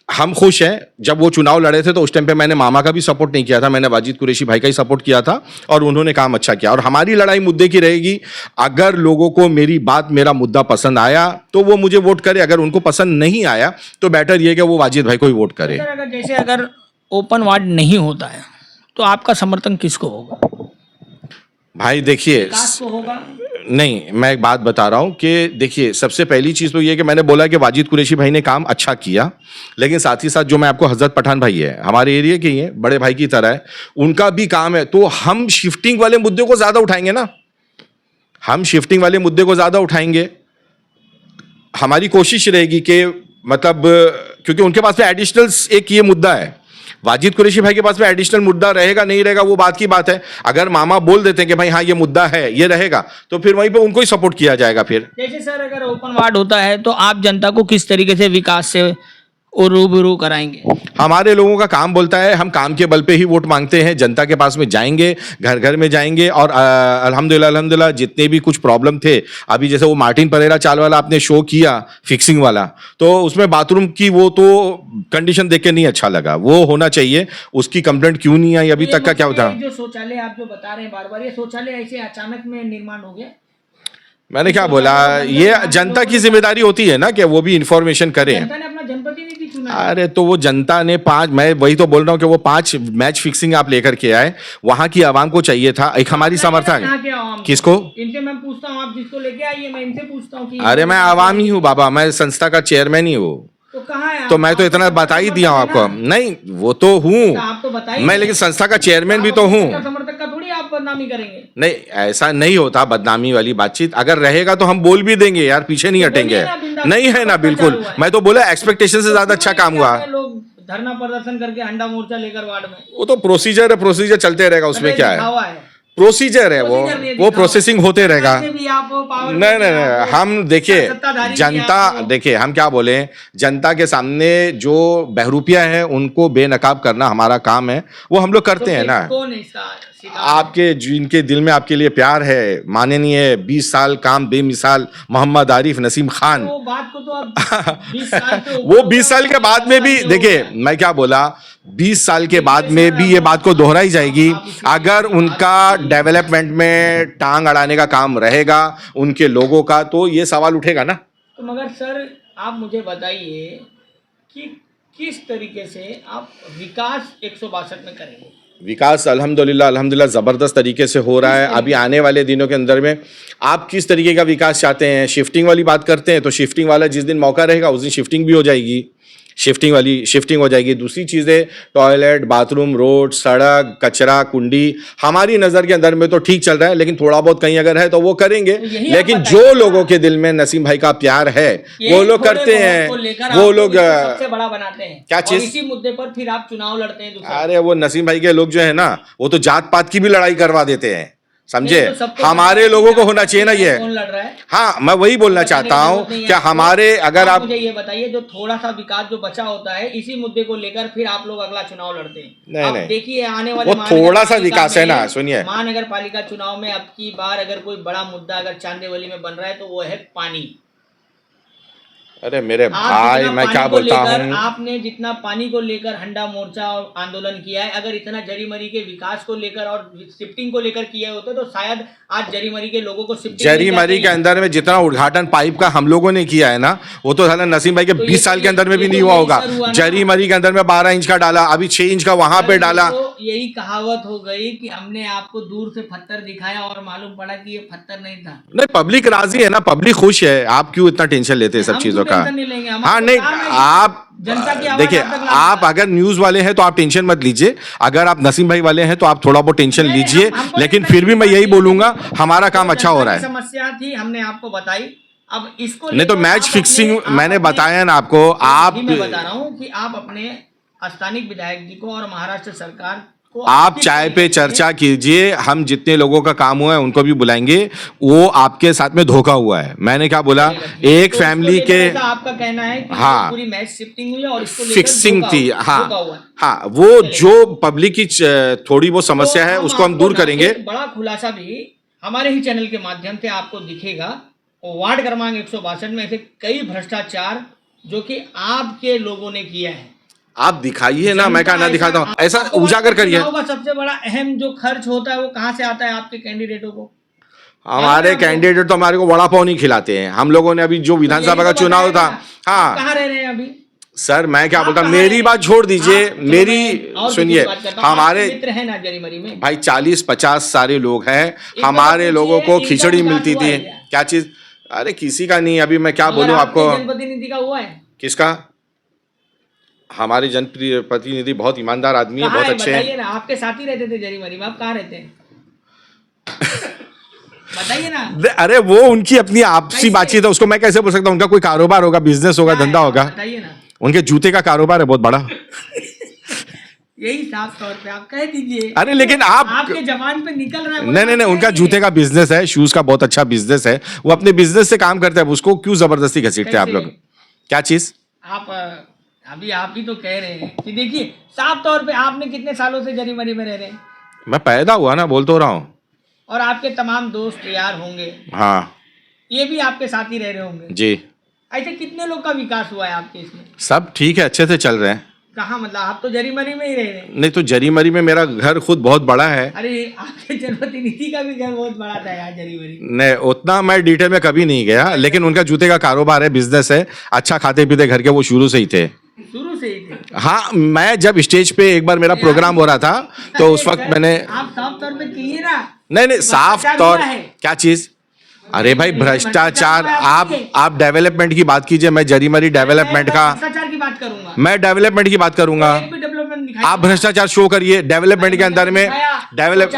हम खुश हैं। जब वो चुनाव लड़े थे तो उस टाइम पे मैंने मामा का भी सपोर्ट नहीं किया था, मैंने वाजिद कुरैशी भाई का ही सपोर्ट किया था, और उन्होंने काम अच्छा किया। और हमारी लड़ाई मुद्दे की रहेगी। अगर लोगों को मेरी बात, मेरा मुद्दा पसंद आया तो वो मुझे वोट करे, अगर उनको पसंद नहीं आया तो बेटर ये कि वो वाजिद भाई को ही वोट करे। अगर ओपन वार्ड नहीं होता है तो आपका समर्थन किसको होगा? भाई देखिए, नहीं, मैं एक बात बता रहा हूं कि देखिए, सबसे पहली चीज तो ये कि मैंने बोला कि वाजिद कुरैशी भाई ने काम अच्छा किया, लेकिन साथ ही साथ जो मैं आपको, हजरत पठान भाई है, हमारे एरिया के ही है, बड़े भाई की तरह है, उनका भी काम है। तो हम शिफ्टिंग वाले मुद्दे को ज्यादा उठाएंगे ना, हम शिफ्टिंग वाले मुद्दे को ज्यादा उठाएंगे। हमारी कोशिश रहेगी कि मतलब, क्योंकि उनके पास में एडिशनल एक ये मुद्दा है, वाजिद कुरैशी भाई के पास में एडिशनल मुद्दा रहेगा नहीं रहेगा वो बात की बात है। अगर मामा बोल देते हैं कि भाई हाँ ये मुद्दा है, ये रहेगा, तो फिर वहीं पे उनको ही सपोर्ट किया जाएगा। फिर जैसे सर, अगर ओपन वार्ड होता है तो आप जनता को किस तरीके से विकास से रूबरू कराएंगे? हमारे लोगों का काम बोलता है, हम काम के बल पे ही वोट मांगते हैं। जनता के पास में जाएंगे, घर घर में जाएंगे, और अल्हम्दुलिल्लाह जितने भी कुछ प्रॉब्लम थे, अभी जैसे वो मार्टिन परेरा चाल वाला आपने शो किया फिक्सिंग वाला, तो उसमें बाथरूम की वो तो कंडीशन देख के नहीं अच्छा लगा, वो होना चाहिए। उसकी कंप्लेंट क्यों नहीं आई अभी तक का क्या होता? जो शौचालय आप जो बता रहे हैं बार बार, ये शौचालय ऐसे अचानक में निर्माण हो गया? मैंने क्या बोला, ये जनता की जिम्मेदारी होती है ना कि वो भी इंफॉर्मेशन करे। जनता ने अपना जनप्रतिनिधि चुना। अरे तो वो जनता ने 5, मैं वही तो बोल रहा हूँ कि वो 5 मैच फिक्सिंग आप लेकर के आए, वहां की आवाम को चाहिए था। एक हमारी समर्थक, किसको? इनसे मैं पूछता हूँ, आप जिसको लेके आइए, मैं इनसे पूछता हूँ कि, अरे मैं आवाम ही हूँ बाबा, मैं संस्था का चेयरमैन ही हूँ। तो कहाँ है तो मैं तो इतना बता ही दिया हूँ आपको। नहीं वो तो हूँ आप तो बताइए, मैं, लेकिन संस्था का चेयरमैन भी तो हूँ। समर्थक का थोड़ी आप बदनामी करेंगे। नहीं ऐसा नहीं होता बदनामी वाली बातचीत, अगर रहेगा तो हम बोल भी देंगे यार, पीछे नहीं हटेंगे। नहीं है ना, बिल्कुल। मैं तो बोला एक्सपेक्टेशन से ज्यादा अच्छा काम हुआ। लोग धरना प्रदर्शन करके अंडा मोर्चा लेकर वार्ड में, वो तो प्रोसीजर है, प्रोसीजर चलते रहेगा, उसमें क्या है, प्रोसीजर है वो प्रोसेसिंग होते रहेगा। नहीं नहीं नहीं, हम देखिए जनता, देखिए हम क्या बोले, जनता के सामने जो बहरूपिया है उनको बेनकाब करना हमारा काम है, वो हम लोग करते हैं ना। आपके जिनके दिल में आपके लिए प्यार है, माननीय 20 साल काम बेमिसाल मोहम्मद आरिफ नसीम खान, वो बात को तो अब 20 साल वो 20 साल के बाद में भी, देखिए मैं क्या बोला, 20 साल के बाद में भी ये बात को दोहराई जाएगी। अगर उनका डेवलपमेंट में टांग अड़ाने का काम रहेगा उनके लोगों का, तो ये सवाल उठेगा ना। तो मगर सर आप मुझे बताइए कि किस तरीके से आप विकास 162 में करेंगे। विकास अल्हम्दुलिल्लाह ज़बरदस्त तरीके से हो रहा है। अभी आने वाले दिनों के अंदर में आप किस तरीके का विकास चाहते हैं, शिफ्टिंग वाली बात करते हैं तो शिफ्टिंग वाला जिस दिन मौका रहेगा उस दिन शिफ्टिंग भी हो जाएगी, शिफ्टिंग हो जाएगी। दूसरी चीज़ें टॉयलेट, बाथरूम, रोड, सड़क, कचरा कुंडी, हमारी नज़र के अंदर में तो ठीक चल रहा है, लेकिन थोड़ा बहुत कहीं अगर है तो वो करेंगे। लेकिन जो लोगों के दिल में नसीम भाई का प्यार है वो लोग करते हैं, वो लोग सबसे बड़ा बनाते हैं। क्या चीज, इसी मुद्दे पर फिर आप चुनाव लड़ते हैं। अरे वो नसीम भाई के लोग जो है ना, वो तो जात पात की भी लड़ाई करवा देते हैं, समझे। हमारे लोगों को होना चाहिए ना ये। कौन लड़ रहा है? हाँ मैं वही बोलना चाहता हूँ कि हमारे, अगर आप मुझे ये बताइए, जो थोड़ा सा विकास जो बचा होता है इसी मुद्दे को लेकर फिर आप लोग अगला चुनाव लड़ते हैं। नहीं देखिए आने वाले वो थोड़ा सा विकास है ना, सुनिए, महानगर पालिका चुनाव में अब की बार अगर कोई बड़ा मुद्दा अगर चांदेवली में बन रहा है तो वो है पानी। अरे मेरे भाई मैं क्या बोलता हूँ, आपने जितना पानी को लेकर हंडा मोर्चा और आंदोलन किया है, अगर इतना जरीमरी के विकास को लेकर और शिफ्टिंग को लेकर किए होते तो शायद आज जरीमरी के लोगों को जरीमरी के अंदर में जितना उद्घाटन पाइप का हम लोगों ने किया है ना, वो तो साला नसीम भाई के 20 साल के अंदर में भी नहीं हुआ होगा। जरीमरी के अंदर में 12 इंच का डाला, अभी 6 इंच का वहां पे डाला। यही कहावत हो गई कि हमने आपको दूर से पत्थर दिखाया और मालूम पड़ा कि ये पत्थर नहीं था। नहीं पब्लिक राजी है ना, पब्लिक खुश है, आप क्यों इतना टेंशन लेते हैं सब चीजों का। हाँ नहीं, आप देखिए, आप अगर न्यूज वाले हैं तो आप टेंशन मत लीजिए, अगर आप नसीम भाई वाले हैं तो आप थोड़ा बहुत टेंशन लीजिए, लेकिन फिर भी मैं यही बोलूंगा हमारा काम अच्छा हो रहा है। समस्या थी हमने आपको बताई, अब इसको नहीं तो मैच फिक्सिंग मैंने बताया ना आपको। आप, मैं बता रहा हूँ कि आप अपने स्थानीय विधायक जी को और महाराष्ट्र सरकार को आप चाय पे चर्चा कीजिए, हम जितने लोगों का काम हुआ है उनको भी बुलाएंगे। वो आपके साथ में धोखा हुआ है, मैंने क्या बोला, एक फैमिली के, आपका कहना है कि हाँ पूरी मैच शिफ्टिंग हुई और इसको फिक्सिंग थी। हाँ वो जो पब्लिक की थोड़ी वो समस्या है उसको हम दूर करेंगे। बड़ा खुलासा भी हमारे ही चैनल के माध्यम से आपको दिखेगा। वार्ड क्रमांक 162 में ऐसे कई भ्रष्टाचार जो कि आपके लोगों ने किया है, आप दिखाइए ना, मैं क्या ना दिखाता हूँ, ऐसा उजागर करिए। सबसे बड़ा अहम जो खर्च होता है वो कहाँ से आता है आपके कैंडिडेटों को? हमारे कैंडिडेट तो हमारे को वड़ा पाव नहीं खिलाते हैं। हम लोगों ने अभी जो विधानसभा का चुनाव था, हाँ कहाँ रह रहे हैं अभी सर, मैं क्या बोलता हूँ, मेरी बात छोड़ दीजिए, मेरी सुनिए, हमारे मित्र है ना जरीमरी में भाई 40-50 सारे लोग हैं, हमारे लोगों को खिचड़ी मिलती थी। क्या चीज? अरे किसी का नहीं, अभी मैं क्या बोलूं आपको। जनप्रतिनिधि का हुआ है? किसका? हमारे जनप्रतिनिधि बहुत ईमानदार आदमी है, बहुत अच्छे हैं। आपके साथ ही रहते थे जरीमरी में, आप कहाँ रहते हैं? बताइए ना। अरे वो उनकी अपनी आपसी बातचीत है, उसको मैं कैसे बोल सकता हूँ। उनका कोई कारोबार होगा, बिजनेस होगा, धंधा होगा। बताइए ना। उनके जूते का कारोबार है बहुत बड़ा। यही साफ तौर पे आप कह दीजिए। अरे लेकिन आपके जबान पे निकल रहा है। नहीं, उनका जूते का बिजनेस है, शूज का बहुत अच्छा बिजनेस है, वो अपने बिजनेस से काम करते हैं, उसको क्यों जबरदस्ती घसीटते हैं आप लोग? क्या चीज? अभी आप ही तो कह रहे हैं कि देखिए साफ तौर पे आपने कितने सालों से जरीमरी में रह रहे हैं? मैं पैदा हुआ ना, बोल तो रहा हूँ। और आपके तमाम दोस्त यार होंगे, हाँ ये भी आपके साथ ही रह रहे होंगे जी। ऐसे कितने लोग का विकास हुआ है आपके इसमें? सब ठीक है, अच्छे से चल रहे हैं। कहाँ, मतलब आप तो जरीमरी में ही रह रहे हैं? नहीं तो जरीमरी में मेरा घर खुद बहुत बड़ा है। अरे आपके जनप्रतिनिधि का भी घर बहुत बड़ा था यार जरीमरी। नहीं उतना मैं डिटेल में कभी नहीं गया, लेकिन उनका जूते का कारोबार है, बिजनेस है, अच्छा खाते पीते घर के वो शुरू से ही थे। शुरू से ही थे? हाँ, मैं जब स्टेज पे एक बार मेरा प्रोग्राम हो रहा था तो उस वक्त मैंने, आप साफ तौर पे कहिए ना। नहीं साफ तौर, क्या चीज? अरे भाई भ्रष्टाचार, आप डेवलपमेंट की बात कीजिए, मैं जरीमरी डेवलपमेंट का, भ्रष्टाचार की बात करूंगा, मैं डेवलपमेंट की बात करूंगा। एक भी डेवलपमेंट दिखाई आप भ्रष्टाचार शो करिए डेवलपमेंट के अंदर में। डेवलप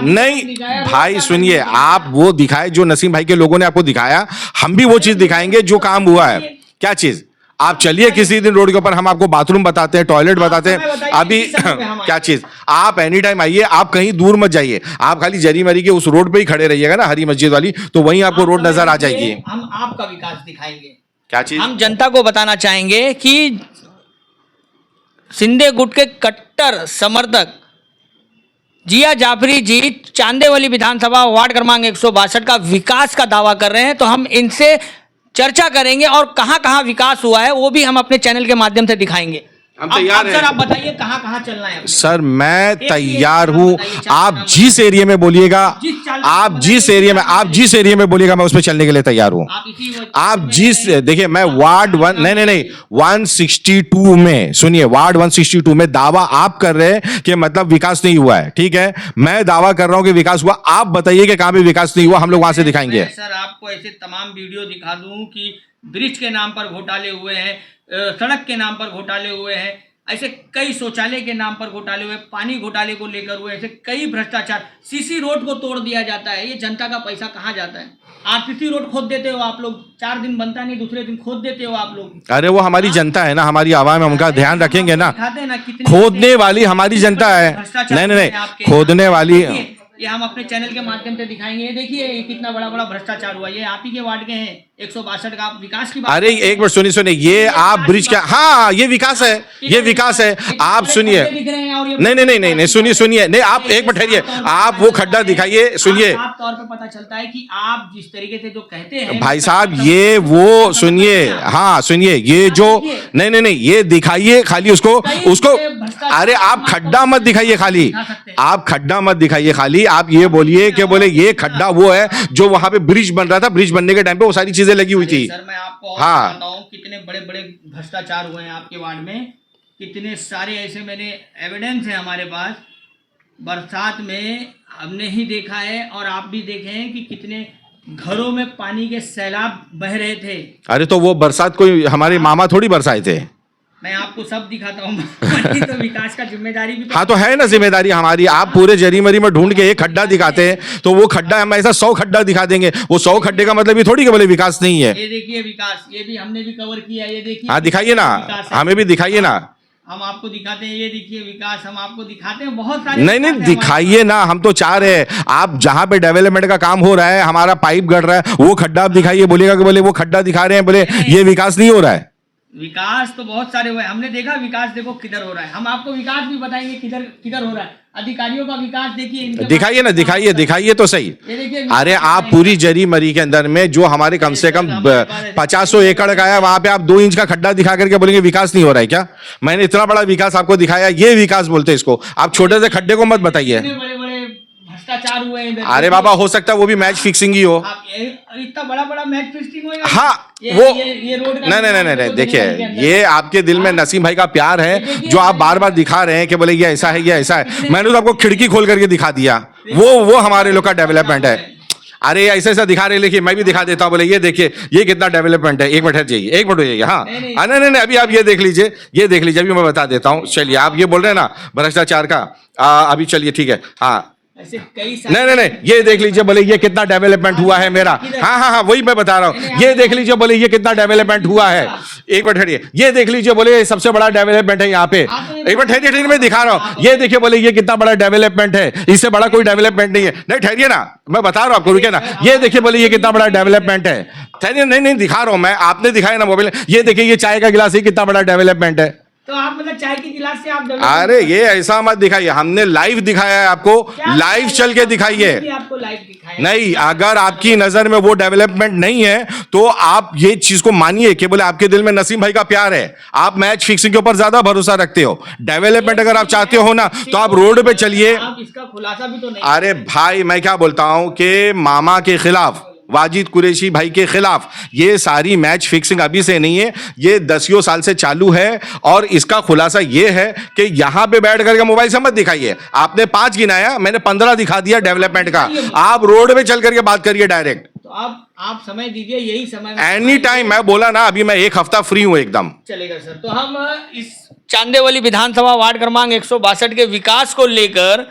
नहीं भाई सुनिए, आप वो दिखाए जो नसीम भाई के लोगों ने आपको दिखाया, हम भी वो चीज दिखाएंगे जो काम हुआ है। क्या चीज? आप चलिए किसी दिन रोड के ऊपर, हम आपको बाथरूम बताते हैं, टॉयलेट बताते हैं। अभी क्या चीज? आप एनी टाइम आइए, आप कहीं दूर मत जाइए, आप खाली जरीमरी के उस रोड पे ही खड़े रहिएगा ना, हरी मस्जिद वाली, तो वहीं आपको रोड नजर आ जाएगी। हम आपका विकास दिखाएंगे। क्या चीज? हम जनता को बताना चाहेंगे कि शिंदे गुट के कट्टर समर्थक जिया जाफरी जी चांदेवली विधानसभा वार्ड क्रमांक 162 का विकास का दावा कर रहे हैं, तो हम इनसे चर्चा करेंगे और कहां-कहां विकास हुआ है वो भी हम अपने चैनल के माध्यम से दिखाएंगे। हम तैयार हैं। सर आप बताइए कहां-कहां चलना है? सर मैं तैयार हूं, आप जिस एरिया में बोलिएगा, आप जिस एरिया में बोलिएगा मैं उस पर चलने के लिए तैयार हूं। आप जिस, देखिए मैं वार्ड 1 नहीं 162 में, सुनिए वार्ड 162 में दावा आप कर रहे हैं कि मतलब विकास नहीं हुआ है, ठीक है, मैं दावा कर रहा हूं कि विकास हुआ। आप बताइए कि कहां पे विकास नहीं हुआ, हम लोग वहां से दिखाएंगे। सर आपको ऐसे तमाम वीडियो दिखा दूं कि ब्रिज के नाम पर घोटाले हुए हैं, सड़क के नाम पर घोटाले हुए हैं, ऐसे कई शौचालय के नाम पर घोटाले हुए, पानी घोटाले को लेकर हुए, ऐसे कई भ्रष्टाचार, सीसी रोड को तोड़ दिया जाता है। ये जनता का पैसा कहाँ जाता है? आरसीसी रोड खोद देते हो आप लोग, 4 दिन बनता नहीं, दूसरे दिन खोद देते हो आप लोग। अरे वो हमारी जनता है ना, हमारी आवाम है, उनका ध्यान रखेंगे ना। कितने खोदने वाली हमारी जनता है। नहीं खोदने वाली ये हम अपने चैनल के माध्यम से दिखाएंगे। ये देखिए ये कितना बड़ा बड़ा भ्रष्टाचार हुआ, ये आप ही के वार्ड के हैं 162 का। आप विकास की बात, अरे एक बार सुनिए, ये आप ब्रिज का, हाँ ये विकास है, ये विकास है। आप सुनिए, नहीं सुनिए, नहीं आप एक बार ठहरिए, आप वो खड्डा दिखाइए, सुनिए। साफ तौर पे पता चलता है कि आप जिस तरीके से जो कहते हैं भाई साहब, ये वो सुनिए, हाँ सुनिए, ये जो नहीं ये दिखाइए खाली उसको। अरे आप खड्डा मत दिखाइए खाली, आप खड्डा मत दिखाइए खाली, आप ये बोलिए कि बोले ये खड्डा वो है जो वहां पे ब्रिज बन रहा था, ब्रिज बनने के टाइम पे वो सारी चीजें लगी हुई थी। सर मैं आपको हाँ बताता हूं कितने बड़े बड़े भ्रष्टाचार हुए हैं आपके वार्ड में, कितने सारे ऐसे मैंने एविडेंस है हमारे पास। बरसात में हमने ही देखा है और आप भी देखे हैं कि कितने घरों में पानी के सैलाब बह रहे थे। अरे तो वो बरसात कोई हमारे मामा थोड़ी बरसाए थे, मैं आपको सब दिखाता हूँ। तो विकास का जिम्मेदारी भी हाँ तो है ना, जिम्मेदारी हमारी। आप पूरे जरीमरी में ढूंढ के एक खड्डा दिखाते हैं, तो वो खड्डा हम ऐसा 100 खड्डा दिखा देंगे, वो 100 खड्डे का मतलब ये थोड़ी कि बोले विकास नहीं है। ये देखिए विकास, ये भी हमने भी कवर किया है, ये देखिए। हाँ दिखाइए ना, हमें भी दिखाइए ना। हम आपको दिखाते हैं, ये देखिए विकास, हम आपको दिखाते हैं बहुत सारे। नहीं दिखाइए ना, हम तो चाह रहे हैं आप जहां पे डेवलपमेंट का काम हो रहा है, हमारा पाइप गड़ रहा है, वो खड्डा आप दिखाइए। बोलेगा कि बोले वो खड्डा दिखा रहे हैं, बोले ये विकास नहीं हो रहा है। विकास तो बहुत सारे हुए, हमने देखा विकास देखो किधर हो रहा है। हम आपको विकास भी बताएंगे किधर किधर हो रहा है। अधिकारियों का विकास देखिए, दिखाइए ना, दिखाइए तो सही। अरे आप पूरी जरीमरी के अंदर में जो हमारे कम से कम 50 एकड़ का है, वहां पे आप 2 इंच का खड्डा दिखा करके बोलेंगे विकास नहीं हो रहा है क्या? मैंने इतना बड़ा विकास आपको दिखाया, ये विकास बोलते हैं इसको। आप छोटे से खड्डे को मत बताइए। भ्रष्टाचार हुए हैं। अरे बाबा हो सकता है वो भी मैच फिक्सिंग ही हो। इतना बड़ा बड़ा मैच फिक्सिंग हो। हाँ वो ये रोड नहीं देखिए, ये आपके दिल में नसीम भाई का प्यार है जो आप बार बार दिखा रहे हैं कि बोले ये ऐसा है, ये ऐसा है। मैंने तो आपको खिड़की खोल करके दिखा दिया, वो हमारे लोग का डेवलपमेंट है। अरे ऐसा ऐसा दिखा रहे, लेकिन मैं भी दिखा देता हूँ। बोले ये देखिए ये कितना डेवलपमेंट है। एक मिनट जाइए, एक मिनट हो जाइए। हाँ नहीं अभी आप ये देख लीजिए, अभी मैं बता देता हूँ। चलिए आप ये बोल रहे हैं ना भ्रष्टाचार का, अभी चलिए ठीक है। हाँ नहीं ये देख लीजिए, बोले ये कितना डेवलपमेंट हुआ है मेरा। हाँ वही मैं बता रहा हूँ। ये देख लीजिए, बोले ये कितना डेवलपमेंट हुआ है। एक मिनट ठहरिए, ये देख लीजिए, बोले सबसे बड़ा डेवलपमेंट है यहाँ पे। एक मिनट ठहरिए, मैं दिखा रहा हूँ। ये देखिए, बोले ये कितना बड़ा डेवलपमेंट है, इससे बड़ा कोई डेवलपमेंट नहीं है। नहीं ठहरिए ना, मैं बता रहा हूँ आपको, रुकिए ना। ये देखिए, बोले ये कितना बड़ा डेवलपमेंट है। ठहरिए, नहीं दिखा रहा हूँ मैं, आपने दिखाया ना मोबाइल। ये देखिए ये चाय का गिलास, ये कितना बड़ा डेवलपमेंट है। तो आप मतलब चाय की गिलास से आप अरे ये ऐसा मत दिखाइए, हमने लाइव दिखाया है आपको, लाइव चल के दिखाइए। आपको लाइव दिखाया नहीं, अगर आपकी नजर में वो डेवलपमेंट नहीं है तो आप ये चीज को मानिए कि बोले आपके दिल में नसीम भाई का प्यार है, आप मैच फिक्सिंग के ऊपर ज्यादा भरोसा रखते हो। डेवलपमेंट अगर आप चाहते हो ना तो आप रोड पे चलिए। इसका खुलासा भी तो नहीं। अरे भाई मैं क्या बोलता हूं कि मामा के खिलाफ, वाजिद कुरैशी भाई के खिलाफ ये सारी मैच फिक्सिंग अभी से नहीं है, ये 10 साल से चालू है। और इसका खुलासा ये है कि यहां पे बैठ करके मोबाइल से मत दिखाइए। आपने 5 गिनाया, मैंने 15 दिखा दिया डेवलपमेंट का। आप रोड पे चल करके बात करिए डायरेक्ट। तो आप समय दीजिए, यही समय में एनी टाइम, मैं बोला ना अभी मैं एक हफ्ता फ्री हूँ एकदम। चलेगा सर। तो हम इस चांदेवली विधानसभा वार्ड क्रमांक 162 के विकास को लेकर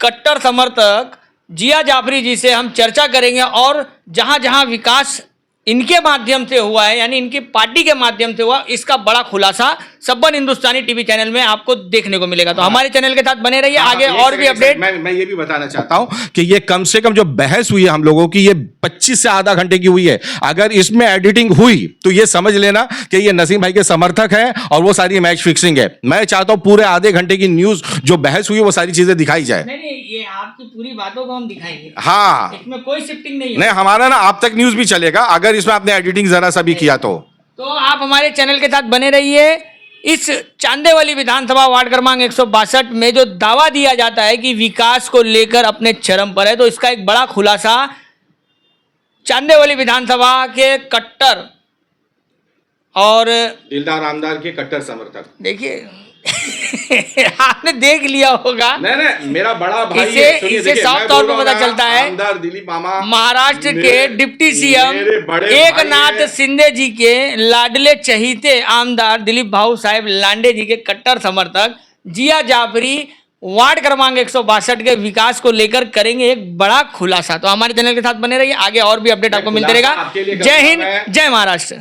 कट्टर समर्थक जिया जाफरी जी से हम चर्चा करेंगे, और जहां जहां विकास इनके माध्यम से हुआ है, यानी इनकी पार्टी के माध्यम से हुआ, इसका बड़ा खुलासा सब्बन हिंदुस्तानी टीवी चैनल में आपको देखने को मिलेगा। तो हमारे चैनल के साथ बने रहिए, आगे और भी अपडेट। मैं ये भी बताना चाहता हूं कि ये कम से कम जो बहस हुई है हम लोगों की, ये 25 से आधा घंटे की हुई है। अगर इसमें एडिटिंग हुई तो ये समझ लेना कि ये नसीम भाई के समर्थक हैं और वो सारी मैच फिक्सिंग है। मैं चाहता हूं पूरे आधे घंटे की न्यूज जो बहस हुई है वो सारी चीजें दिखाई जाए। नहीं, ये आपकी पूरी बातों को हम दिखाएंगे। हाँ, इसमें कोई शिफ्टिंग नहीं है। नहीं, हमारा ना आप तक न्यूज भी चलेगा अगर इसमें आपने एडिटिंग जरा सा भी किया तो आप हमारे चैनल के साथ बने रहिए। इस चांदेवली विधानसभा वार्ड क्रमांक 162 में जो दावा दिया जाता है कि विकास को लेकर अपने चरम पर है, तो इसका एक बड़ा खुलासा चांदेवली विधानसभा के कट्टर और दिलदार आमदार के कट्टर समर्थक, देखिए आपने देख लिया होगा। नहीं, मेरा बड़ा भाई इसे साफ तौर पर पता चलता है, आमदार दिलीप मामा महाराष्ट्र के डिप्टी सीएम एकनाथ शिंदे जी के लाडले चहीते आमदार दिलीप भाऊ साहेब लांडे जी के कट्टर समर्थक जिया जाफरी वार्ड क्रमांक 162 के विकास को लेकर करेंगे एक बड़ा खुलासा। तो हमारे चैनल के साथ बने रहिए, आगे और भी अपडेट आपको मिलते रहेगा। जय हिंद, जय महाराष्ट्र।